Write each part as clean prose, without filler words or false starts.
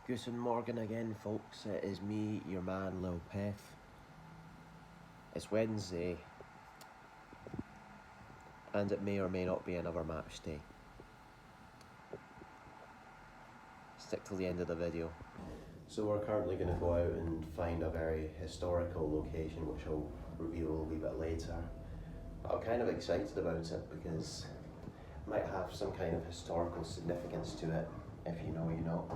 Guten Morgen again, folks. It is me, your man, Lil Peth. It's Wednesday, and it may or may not be another match day. Stick till the end of the video. So we're currently going to go out and find a very historical location, which I'll reveal a wee bit later. But I'm kind of excited about it because it might have some kind of historical significance to it. If you know, you know.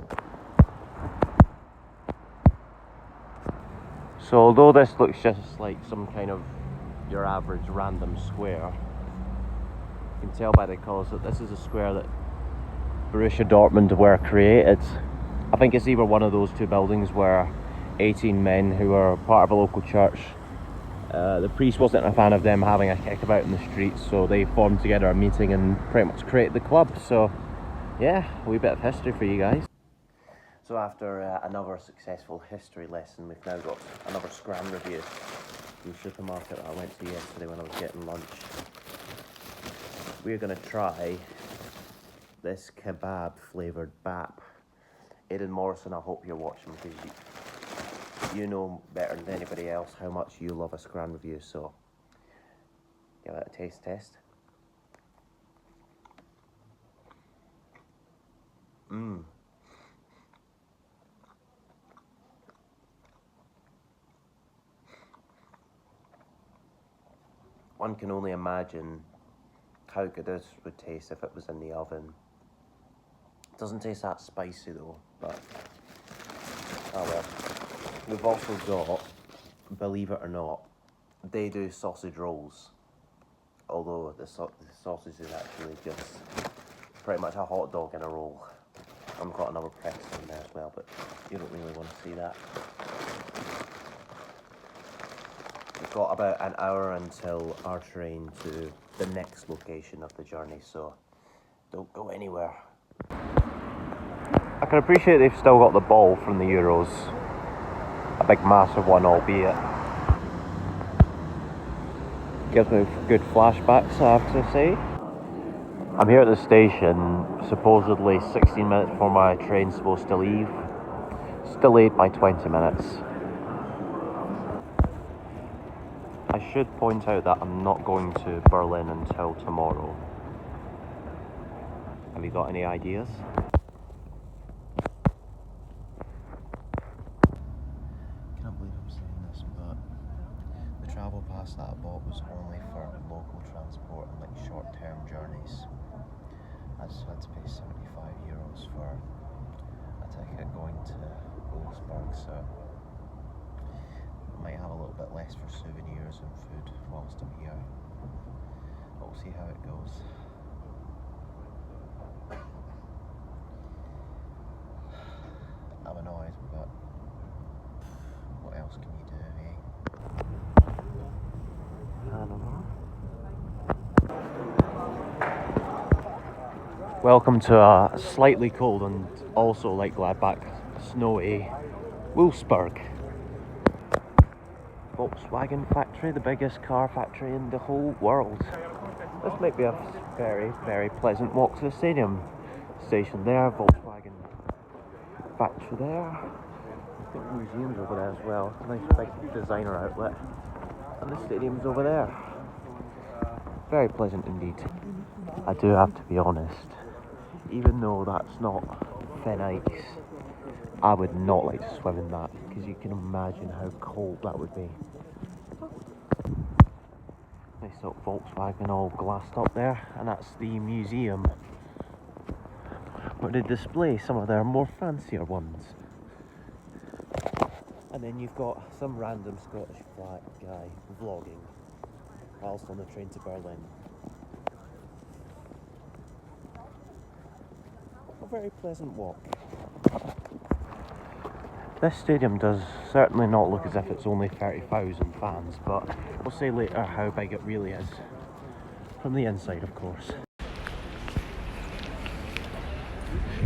So although this looks just like some kind of your average random square, you can tell by the colours that this is a square that Borussia Dortmund were created. I think it's either one of those two buildings where 18 men who were part of a local church, the priest wasn't a fan of them having a kick about in the streets, so they formed together a meeting and pretty much created the club. So yeah, a wee bit of history for you guys. So after another successful history lesson, we've now got another scran review from the supermarket that I went to yesterday when I was getting lunch. We're going to try this kebab flavoured bap. Aidan Morrison, I hope you're watching because you know better than anybody else how much you love a scran review, so give it a taste test. One can only imagine how good this would taste if it was in the oven. It doesn't taste that spicy though, but oh well. We've also got, believe it or not, they do sausage rolls. Although the sausage is actually just pretty much a hot dog in a roll. I've got another press in there as well, but you don't really want to see that. We've got about an hour until our train to the next location of the journey, so don't go anywhere. I can appreciate they've still got the ball from the Euros. A big massive one, albeit. Gives me good flashbacks, I have to say. I'm here at the station, supposedly 16 minutes before my train's supposed to leave. It's delayed by 20 minutes. I should point out that I'm not going to Berlin until tomorrow. Have you got any ideas? Can't believe I'm saying this, but the travel pass that I bought was only for local transport and like short-term journeys. I just had to pay €75 for a ticket going to Wolfsburg, so I might have a little bit less for souvenirs and food whilst I'm here. But we'll see how it goes. I'm annoyed, but what else can you do, eh? I don't know. Welcome to a slightly cold and also, like Gladbach, snowy Wolfsburg. Volkswagen factory, the biggest car factory in the whole world. This might be a very, very pleasant walk to the stadium. Station there, Volkswagen factory there. I think the museum's over there as well. Nice big designer outlet. And the stadium's over there. Very pleasant indeed. I do have to be honest, even though that's not thin ice, I would not like to swim in that, because you can imagine how cold that would be. Nice little Volkswagen all glassed up there, and that's the museum where they display some of their more fancier ones. And then you've got some random Scottish black guy vlogging whilst on the train to Berlin. A very pleasant walk. This stadium does certainly not look as if it's only 30,000 fans, but we'll see later how big it really is. From the inside, of course.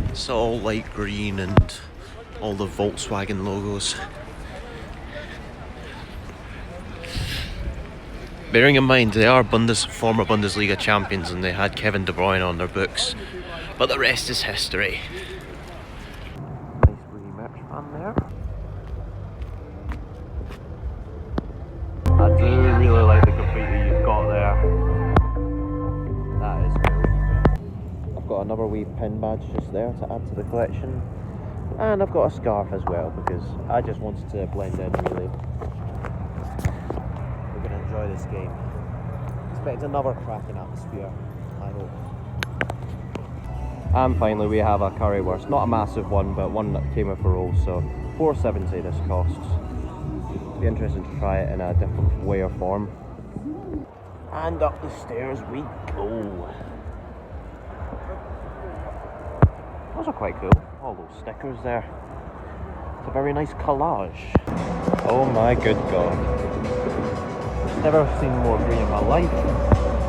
It's all light green and all the Volkswagen logos. Bearing in mind they are former Bundesliga champions and they had Kevin De Bruyne on their books, but the rest is history. Nice wee on there. I do really like the graffiti you've got there. That is cool. I've got another wee pin badge just there to add to the collection. And I've got a scarf as well because I just wanted to blend in really. We're going to enjoy this game. Expect another cracking atmosphere, I hope. And finally we have a currywurst. Not a massive one, but one that came with a roll, so $4.70 this costs. Be interesting to try it in a different way or form. And up the stairs we go. Those are quite cool, all those stickers there. It's a very nice collage. Oh my good god. Never seen more green in my life.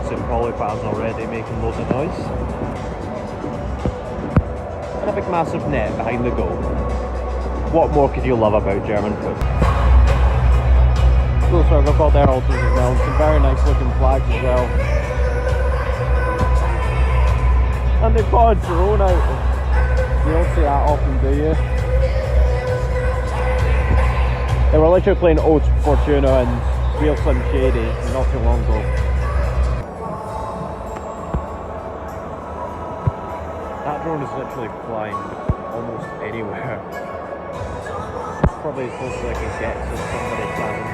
Some polypads already making loads of noise. And a big massive net behind the goal. What more could you love about German food? Cool, so I've got their altars as well. Some very nice looking flags as well. And they've got a drone out. You don't see that often, do you? They were literally playing Old Fortuna and Real Slim Shady not too long ago. That drone is literally flying almost anywhere. It's probably as close as I can get to somebody flying.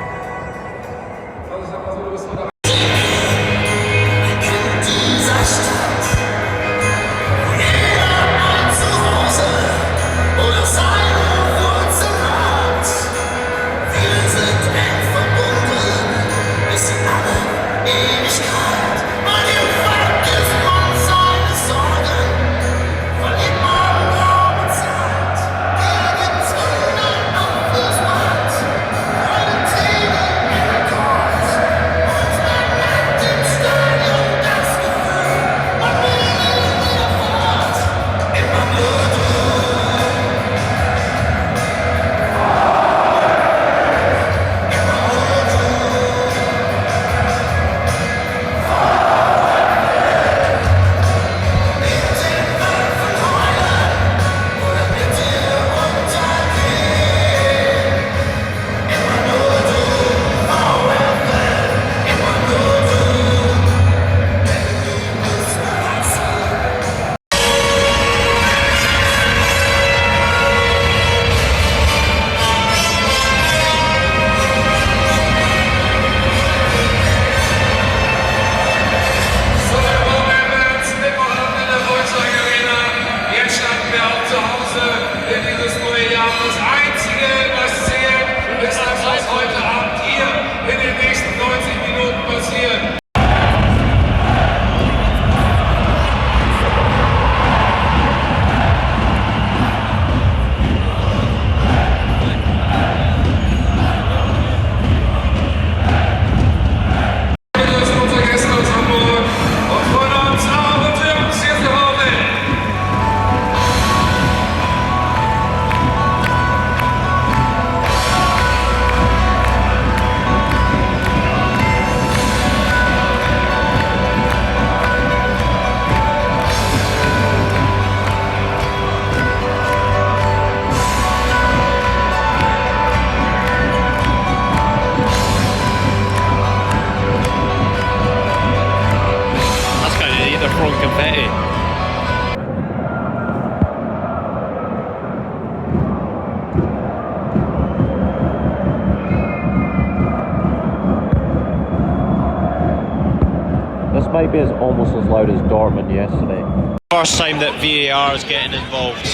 This might be almost as loud as Dortmund yesterday. First time that VAR is getting involved.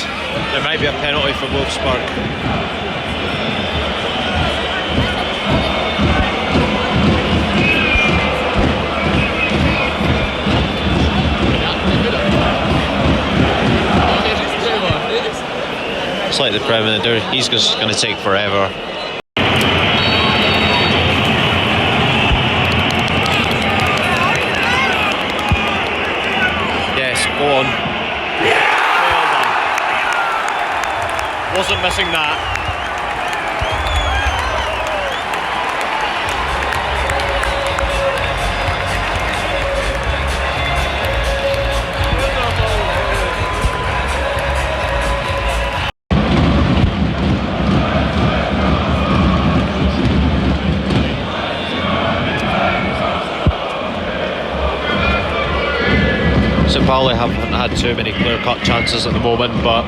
There might be a penalty for Wolfsburg. It's like the Premier, he's just going to take forever. Yes, go on. Well done. Wasn't missing that. Pauli haven't had too many clear-cut chances at the moment, but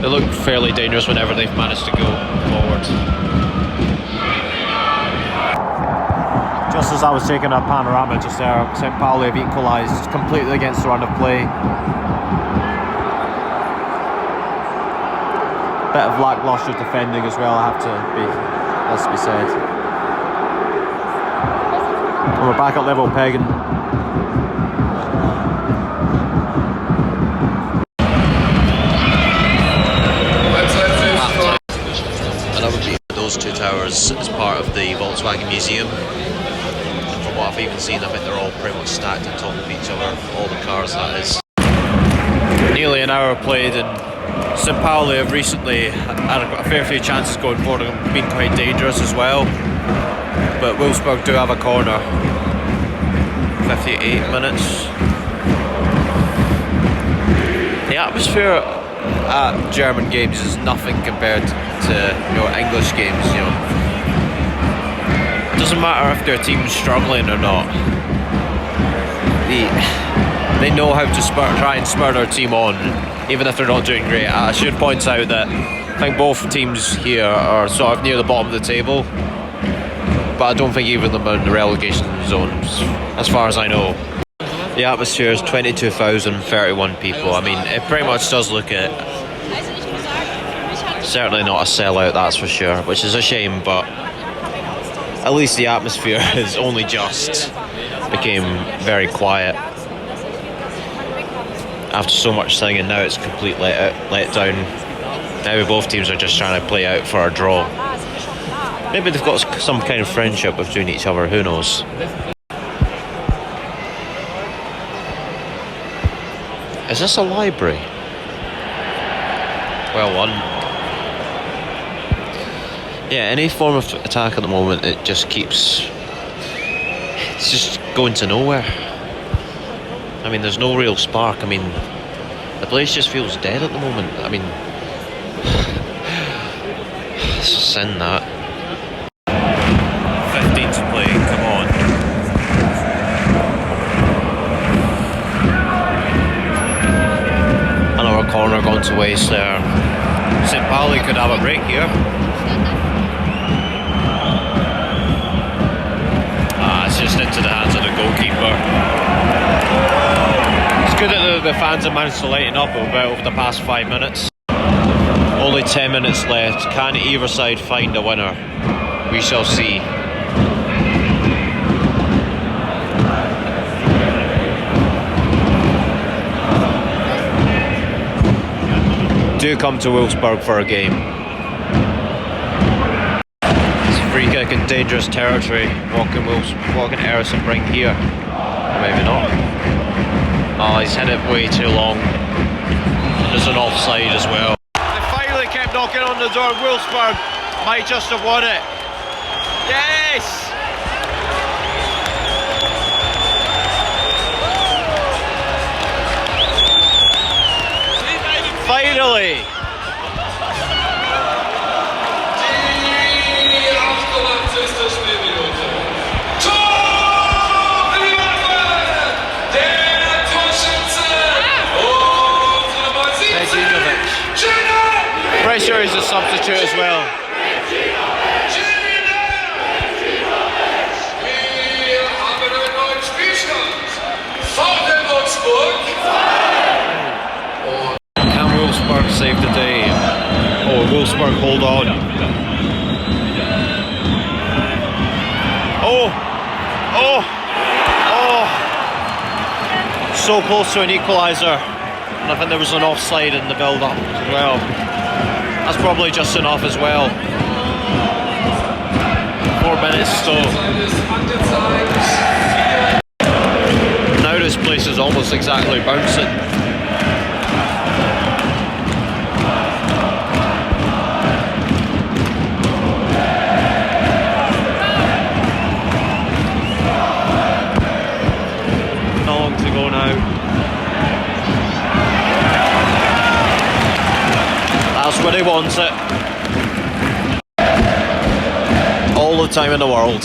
they look fairly dangerous whenever they've managed to go forward. Just as I was taking a panorama just there, St. Pauli have equalised completely against the run of play. Bit of lacklustre defending as well, has to be said. And we're back at level pegging. And that would be those two towers as part of the Volkswagen Museum. And from what I've even seen, I think they're all pretty much stacked on top of each other, all the cars that is. Nearly an hour played, and St. Pauli have recently had a fair few chances going forward and been quite dangerous as well. But Wolfsburg do have a corner. 58 minutes. The atmosphere at German games is nothing compared to English games. It doesn't matter if their team's struggling or not. They know how to try and spur their team on, even if they're not doing great. I should point out that I think both teams here are sort of near the bottom of the table, but I don't think either of them are in the relegation zones, as far as I know. The atmosphere is 22,031 people. I mean, it pretty much does look it. Certainly not a sellout, that's for sure, which is a shame, but at least the atmosphere has only just became very quiet. After so much singing, now it's complete let down. Now both teams are just trying to play out for a draw. Maybe they've got some kind of friendship between each other, who knows. Is this a library? Well won. Yeah, any form of attack at the moment, it's just going to nowhere. I mean, there's no real spark. I mean, the place just feels dead at the moment. I mean, send that. 15 to play, come on. Another corner gone to waste there. St. Pauli could have a break here. It's just into the hands of the goalkeeper. It's good that the fans have managed to lighten up a bit over the past 5 minutes. Only 10 minutes left. Can either side find a winner? We shall see. Do come to Wolfsburg for a game. It's a free kick in dangerous territory. What can Erison bring here? Or maybe not. Oh, he's hit it way too long. There's an offside as well. They finally kept knocking on the door. Wolfsburg might just have won it. Yes! Finally! Pretty sure he's a substitute as well. Can Wolfsburg save the day? Oh, Wolfsburg hold on. Oh! So close to an equaliser. And I think there was an offside in the build-up as well. That's probably just enough as well. 4 minutes still. Now this place is almost exactly bouncing. Not long to go now. That's where he wants it. All the time in the world.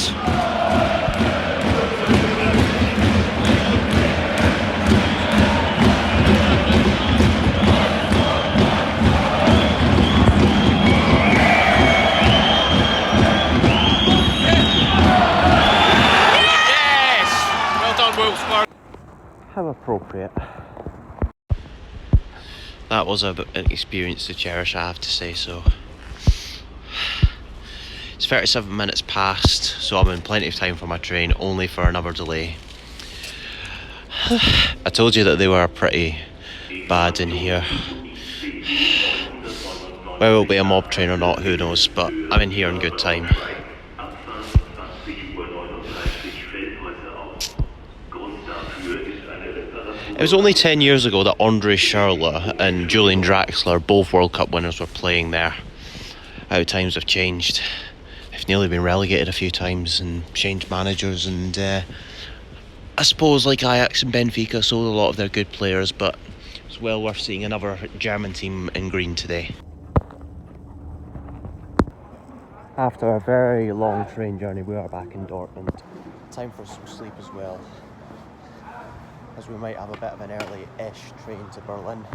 How appropriate. That was an experience to cherish, I have to say so. It's 37 minutes past, so I'm in plenty of time for my train, only for another delay. I told you that they were pretty bad in here. Whether it'll be a mob train or not, who knows, but I'm in here in good time. It was only 10 years ago that Andre Schürrle and Julian Draxler, both World Cup winners, were playing there. How times have changed. They've nearly been relegated a few times and changed managers, and I suppose like Ajax and Benfica sold a lot of their good players, but it's well worth seeing another German team in green today. After a very long train journey, we are back in Dortmund. Time for some sleep as well, as we might have a bit of an early-ish train to Berlin.